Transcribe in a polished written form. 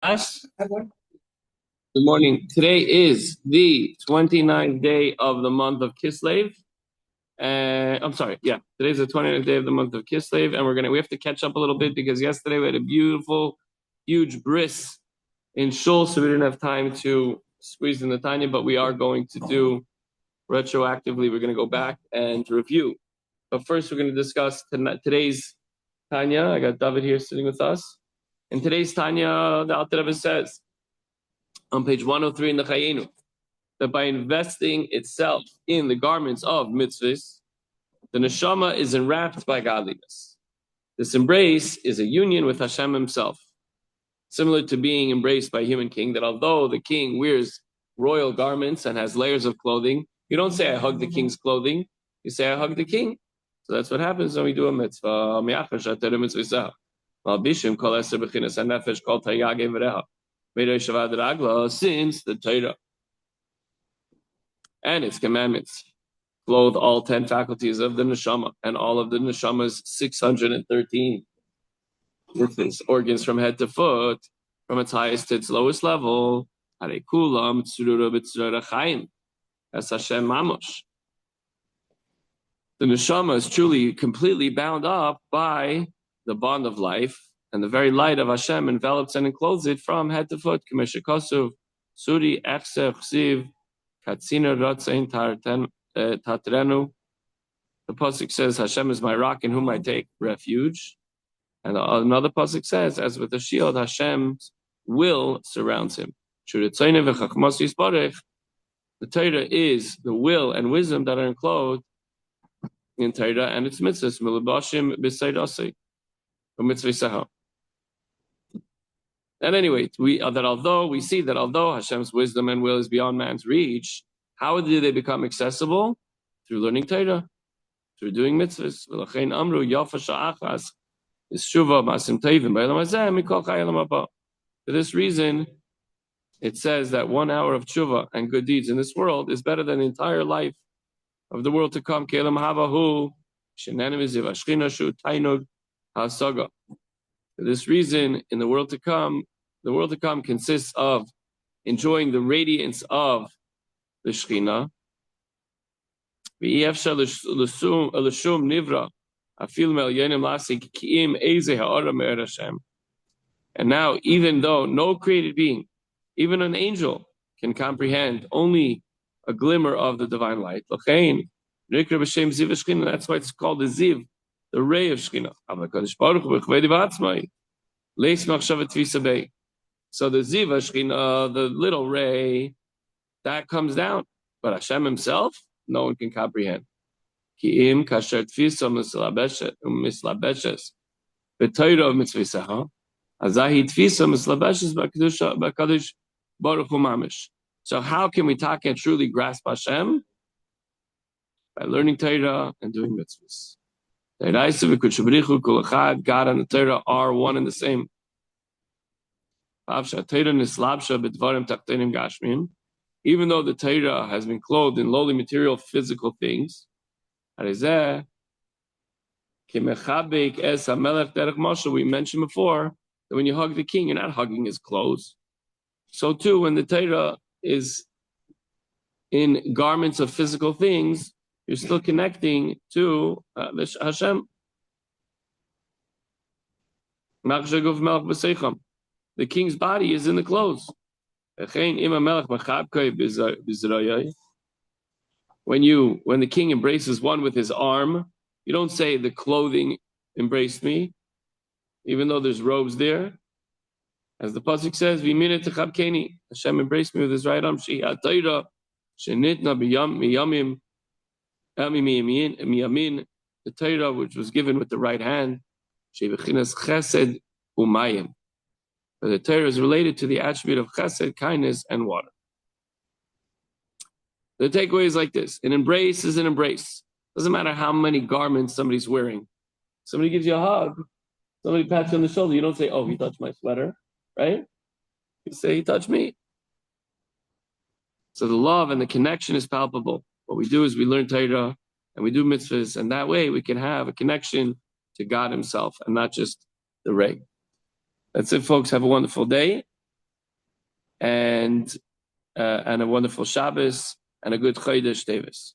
Good morning. Today is the 29th day of the month of Kislev. I'm sorry, yeah. Today's the 29th day of the month of Kislev, and we have to catch up a little bit because yesterday we had a beautiful, huge bris in Shul, so we didn't have time to squeeze in the Tanya, but we are going to do retroactively. We're going to go back and review. But first, we're going to discuss today's Tanya. I got David here sitting with us. In today's Tanya, the Alter Rebbe says, on page 103 in the Chayenu, that by investing itself in the garments of mitzvahs, the neshama is enwrapped by godliness. This embrace is a union with Hashem himself, similar to being embraced by a human king, that although the king wears royal garments and has layers of clothing, you don't say, I hug the king's clothing, you say, I hug the king. So that's what happens when we do a mitzvah. Since the Torah and its commandments clothe all 10 faculties of the neshama and all of the neshama's 613 organs from head to foot, from its highest to its lowest level. As Hashem mamosh. The neshama is truly completely bound up by the bond of life, and the very light of Hashem envelops and encloses it from head to foot. Kameshikosuv, Suri, Echse, Chsiv, Katsina, Rotzein, Tatrenu. The pasuk says, Hashem is my rock in whom I take refuge. And another pasuk says, as with a shield, Hashem's will surrounds him. The Torah is the will and wisdom that are enclosed in Torah and its mitzvahs. And anyway, although Hashem's wisdom and will is beyond man's reach, how do they become accessible? Through learning Torah, through doing mitzvahs. For this reason, it says that 1 hour of tshuva and good deeds in this world is better than the entire life of the world to come. For this reason, in the world to come consists of enjoying the radiance of the Shekhinah. And now, even though no created being, even an angel, can comprehend only a glimmer of the divine light, that's why it's called the Ziv, the ray of Shekhinah. So the Ziv Shekhinah, the little ray, that comes down. But Hashem himself, no one can comprehend. Ki'im kasher tfisa mislabeshes b'toira of mitzvah azahi tfisa mislabeshes b'kadosh baruch hu mamish. So how can we talk and truly grasp Hashem? By learning Torah and doing mitzvahs. God and the Torah are one and the same. Even though the Torah has been clothed in lowly material physical things, we mentioned before that when you hug the king, you're not hugging his clothes. So too, when the Torah is in garments of physical things, you're still connecting to Hashem. The king's body is in the clothes. When the king embraces one with his arm, you don't say the clothing embraced me, even though there's robes there. As the pasuk says, Hashem embraced me with his right arm. The Torah which was given with the right hand. But the Torah is related to the attribute of chesed, kindness, and water. The takeaway is like this. An embrace is an embrace. Doesn't matter how many garments somebody's wearing. Somebody gives you a hug. Somebody pats you on the shoulder. You don't say, oh, he touched my sweater, right? You say, he touched me. So the love and the connection is palpable. What we do is we learn Torah and we do mitzvahs, and that way we can have a connection to God himself and not just the ray. That's it, folks. Have a wonderful day. and a wonderful Shabbos and a good Chodesh Tevis.